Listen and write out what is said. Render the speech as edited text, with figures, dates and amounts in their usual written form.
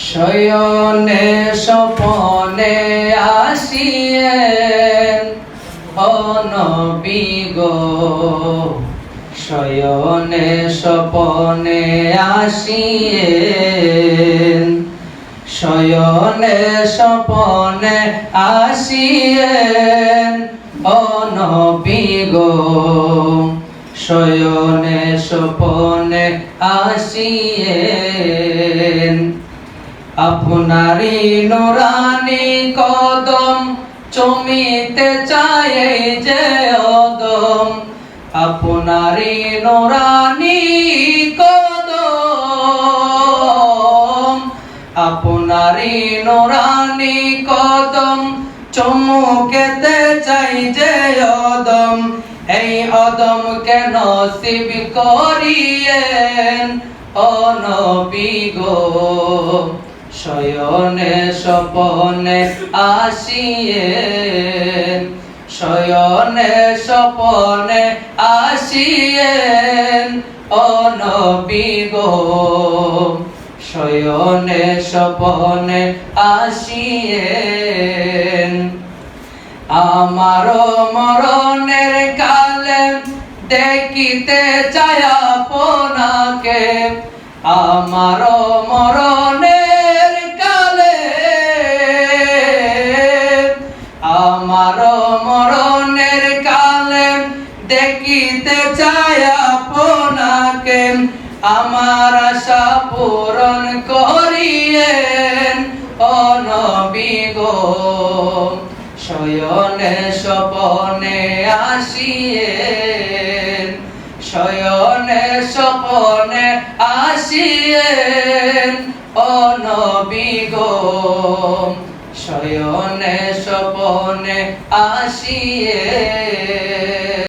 শয়নে স্বপনে আসিয়েন ও নবী গো, শয়নে স্বপনে আসিয়েন, শয়নে স্বপনে আসিয়েন ও নবী গো, শয়নে স্বপনে আসিয়েন। আপনারি নুরানি কদম চুমিতে চায় যে অদম, আপনারি নুরানি কদম, আপনারি নুরানি কদম চুমুকেতে চাই যে অদম, এই অদমকে নসিব করিয়েন ও নবী গো, শয়নে স্বপনে আসিয়েন, শয়নে স্বপনে আসিয়েন ও নবী গো, শয়নে স্বপনে আসিয়েন। আমারো মরণের কালে দেখিতে চাই আপনাকে, আমারো মরণের কালে, আমারো মরণের কালে দেখিতে চাই আপনাকে, আমার আশা পূরণ করিয়েন ও নবী গো, শয়নে স্বপনে আসিয়েন, শয়নে স্বপনে আসিয়েন ও নবী গো, শয়নে স্বপনে আসিয়েন।